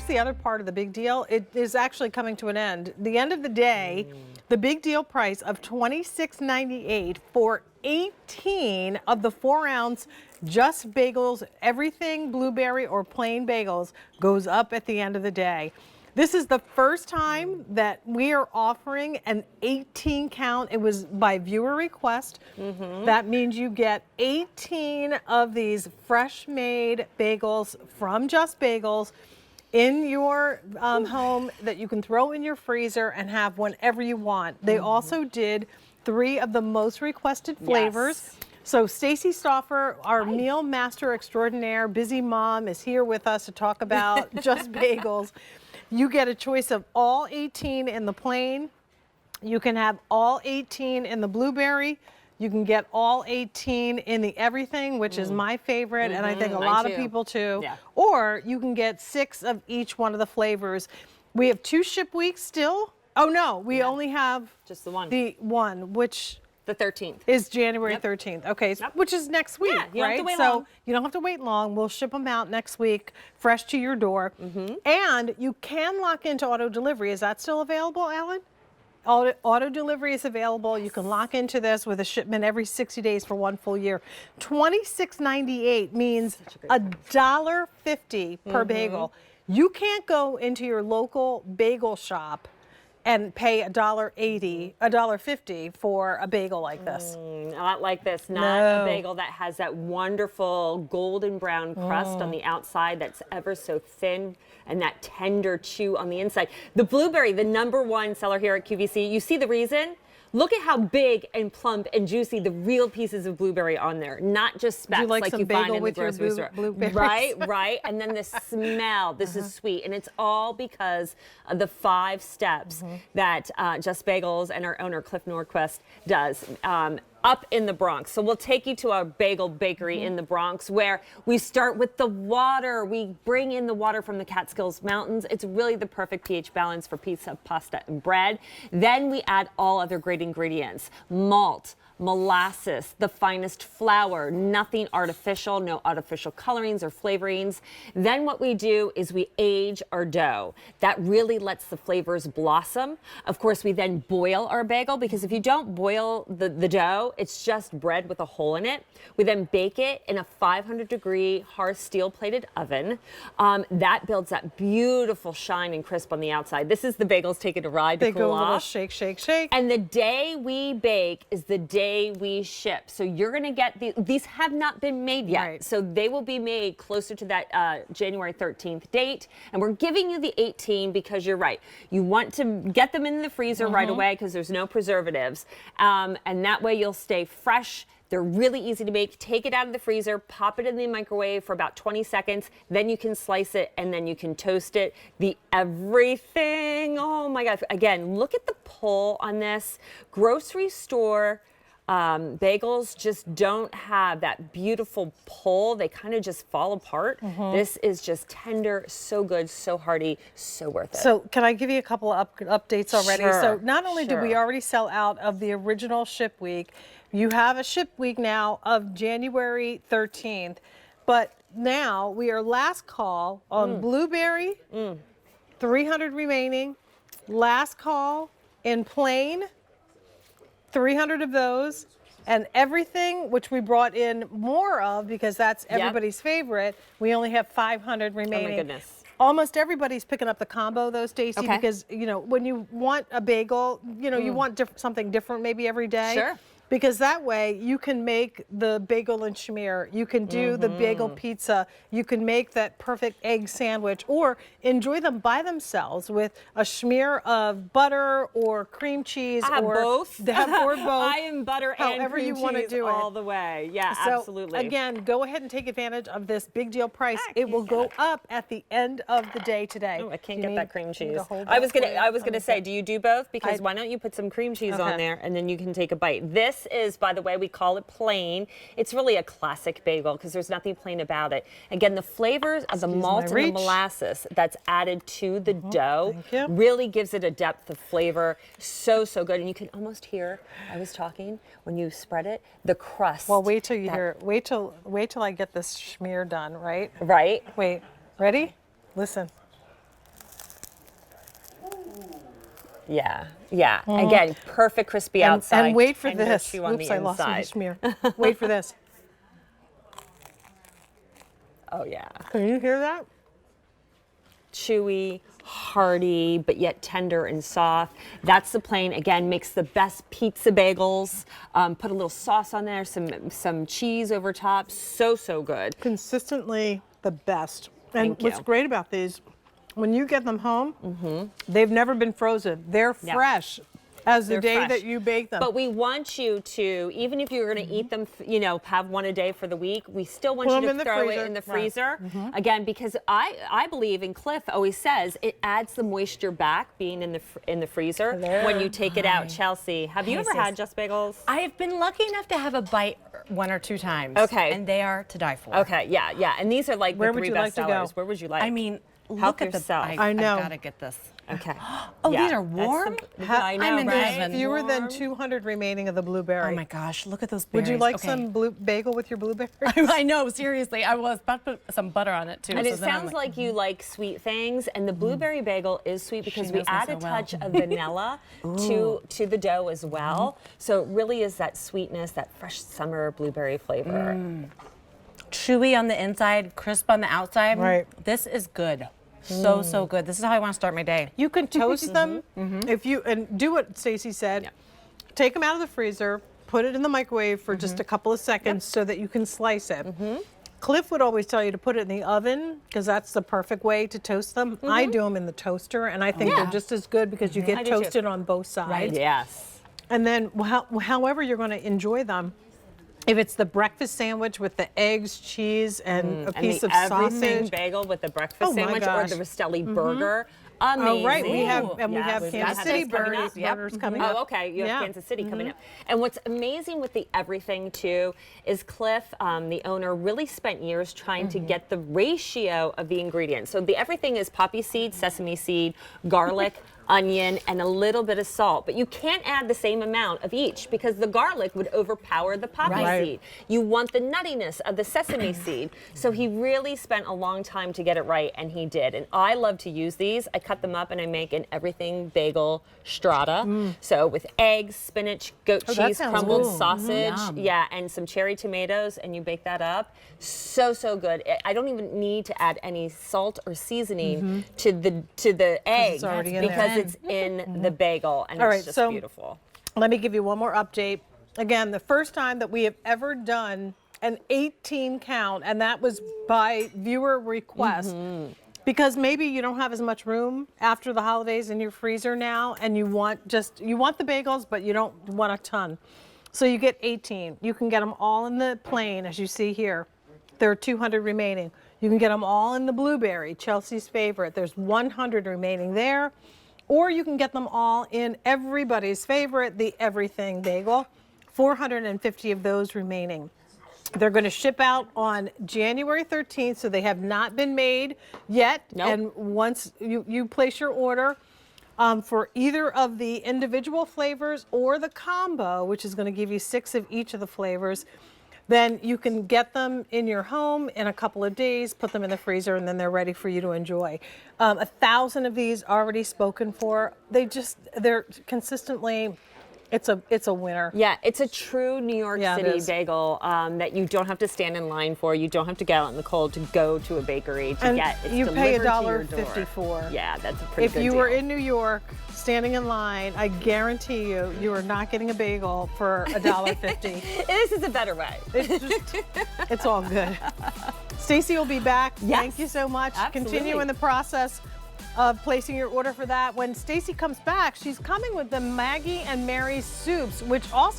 here's the other part of the big deal. It is actually coming to an end. The end of the day, the big deal price of $26.98 for 18 of the 4-ounce Just Bagels, everything blueberry or plain bagels, goes up at the end of the day. This is the first time that we are offering an 18 count. It was by viewer request. That means you get 18 of these fresh made bagels from Just Bagels in your home that you can throw in your freezer and have whenever you want. They also did 3 of the most requested flavors. So Stacy Stauffer, our meal master extraordinaire, busy mom, is here with us to talk about Just Bagels. You get a choice of all 18 in the plain. You can have all 18 in the blueberry. You can get all 18 in the everything, which is my favorite, and I think a lot of people too. Yeah. Or you can get 6 of each one of the flavors. We have 2 ship weeks still. Oh no, we only have just the one. The one, which the 13th is January 13th. Okay, which is next week, you don't right? have to wait so long. you don't have to wait long. We'll ship them out next week, fresh to your door. And you can lock into auto delivery. Is that still available, Alan? Auto delivery is available. You can lock into this with a shipment every 60 days for 1 full year. $26.98 means $1.50 per bagel. You can't go into your local bagel shop and pay $1.80, $1.50 for a bagel like this. Not like this, not a bagel that has that wonderful golden brown crust on the outside that's ever so thin and that tender chew on the inside. The blueberry, the #1 seller here at QVC, you see the reason? Look at how big and plump and juicy the real pieces of blueberry on there, not just specks like you find in the grocery store. Right, right. And then the smell, this is sweet. And it's all because of the 5 steps that Just Bagels and our owner, Cliff Norquist, does. Up in the Bronx. So we'll take you to our bagel bakery in the Bronx where we start with the water. We bring in the water from the Catskills Mountains. It's really the perfect pH balance for pizza, pasta, and bread. Then we add all other great ingredients. Malt, molasses, the finest flour, nothing artificial, no artificial colorings or flavorings. Then what we do is we age our dough. That really lets the flavors blossom. Of course, we then boil our bagel because if you don't boil the dough, it's just bread with a hole in it. We then bake it in a 500-degree hard steel plated oven. That builds that beautiful shine and crisp on the outside. This is the bagels taking a ride to They cool go a little off. shake, shake, shake. And the day we bake is the day we ship. So you're going to get these have not been made yet. Right. So they will be made closer to that January 13th date. And we're giving you the 18 because you're right. You want to get them in the freezer right away because there's no preservatives. And that way you'll stay fresh. They're really easy to make. Take it out of the freezer, pop it in the microwave for about 20 seconds. Then you can slice it and then you can toast it. The everything. Oh my God. Again, look at the pull on this. Grocery store bagels just don't have that beautiful pull. They kind of just fall apart. This is just tender, so good, so hearty, so worth it. So can I give you a couple of updates already? Sure, So not only did we already sell out of the original ship week, you have a ship week now of January 13th, but now we are last call on blueberry, 300 remaining, last call in plain, 300 of those, and everything, which we brought in more of because that's everybody's favorite, we only have 500 remaining. Oh my goodness. Almost everybody's picking up the combo though, Stacy, because you know when you want a bagel, you know you want something different maybe every day. Sure. Because that way you can make the bagel and schmear, you can do the bagel pizza, you can make that perfect egg sandwich, or enjoy them by themselves with a schmear of butter or cream cheese. I have or both. Or both. I am butter and However cream you want to cheese do it. all the way. Yeah, So, absolutely. Again, go ahead and take advantage of this big deal price. It will go up at the end of the day today. Oh, I can't get that cream cheese. I was gonna say, do you do both? Because why don't you put some cream cheese on there and then you can take a bite. This is, by the way, we call it plain. It's really a classic bagel because there's nothing plain about it. Again, the flavors of the malt and the molasses that's added to the dough really gives it a depth of flavor. So, so good. And you can almost hear, I was talking, when you spread it, the crust. Well, wait till you hear, wait till I get this schmear done, right? Right. Wait, ready? Listen. Yeah, yeah. Again, perfect crispy outside. And wait for tender this. chew on Oops, the I lost my inside. smear. Wait for this. Oh yeah. Can you hear that? Chewy, hearty, but yet tender and soft. That's the plain. Again, makes the best pizza bagels. Put a little sauce on there, some cheese over top. So good. Consistently the best. And Thank what's you. great about these, when you get them home, they've never been frozen. They're Yeah. fresh as the They're day fresh. that you bake them. But we want you to, even if you're going to eat them, have one a day for the week, we still want Put you them to in the throw freezer. it in the Right. freezer. Again, because I believe, and Cliff always says, it adds the moisture back being in the freezer when you take it out. Chelsea, have you Hi, ever sis. had Just Bagels? I have been lucky enough to have a bite 1 or 2 times. Okay. And they are to die for. Okay, yeah. And these are like Where the would 3 you best like to go? sellers. Where would you like? I mean, Help look at yourself. I know. I've got to get this. Okay. Oh, Yeah, these are that's warm? I know, I'm in right? heaven. Fewer than Warm. 200 remaining of the blueberry. Oh my gosh, look at those berries. Would you like Okay. some bagel with your blueberry? I know, seriously. I was about to put some butter on it too. And so it then I'm sounds like you like sweet things, and the blueberry bagel is sweet because we knows me add so a well. touch of vanilla to the dough as well. So it really is that sweetness, that fresh summer blueberry flavor. chewy on the inside, crisp on the outside. Right. This is good. So good. This is how I want to start my day. You can toast them if you and do what Stacy said. Yeah. Take them out of the freezer, put it in the microwave for just a couple of seconds so that you can slice it. Cliff would always tell you to put it in the oven because that's the perfect way to toast them. I do them in the toaster, and I think they're just as good because you I get do too. toasted on both sides. Yes. And then however you're going to enjoy them. If it's the breakfast sandwich with the eggs, cheese, and a piece and of the everything sausage. bagel with the breakfast Oh my sandwich or gosh. the Rastelli burger. Amazing. Oh, right. We have we Yes, have we've Kansas got City those coming burgers, up. Yep. burgers coming up. Oh, okay. You have Yeah. Kansas City coming up. And what's amazing with the everything too is Cliff, the owner, really spent years trying to get the ratio of the ingredients. So the everything is poppy seed, sesame seed, garlic, onion, and a little bit of salt. But you can't add the same amount of each because the garlic would overpower the poppy Right. seed. You want the nuttiness of the sesame seed. So he really spent a long time to get it right, and he did. And I love to use these. I cut them up and I make an everything bagel strata. So with eggs, spinach, goat Oh, that cheese, sounds crumbled good. sausage, Yum. yeah, and some cherry tomatoes, and you bake that up. So good. I don't even need to add any salt or seasoning to the egg it's already in there. because it's in the bagel, and All it's right, just so beautiful. Let me give you one more update. Again, the first time that we have ever done an 18 count, and that was by viewer request. Because maybe you don't have as much room after the holidays in your freezer now, and you want the bagels, but you don't want a ton. So you get 18. You can get them all in the plain, as you see here. There are 200 remaining. You can get them all in the blueberry, Chelsea's favorite. There's 100 remaining there. Or you can get them all in everybody's favorite, the everything bagel. 450 of those remaining. They're going to ship out on January 13th, so they have not been made yet. Nope. And once you place your order for either of the individual flavors or the combo, which is going to give you 6 of each of the flavors, then you can get them in your home in a couple of days, put them in the freezer, and then they're ready for you to enjoy. 1,000 of these already spoken for. They're consistently, it's a winner. Yeah, it's a true New York Yeah, it City is. bagel that you don't have to stand in line for. You don't have to get out in the cold to go to a bakery to And get. It's you pay delivered to your $1.54 door. for. Yeah, that's a pretty If good you deal. were in New York standing in line, I guarantee you are not getting a bagel for $1.50. This is a better way. It's all good. Stacy will be back. Yes, Thank you so much. absolutely. Continue in the process of placing your order for that. When Stacy comes back, she's coming with the Maggie and Mary's soups, which also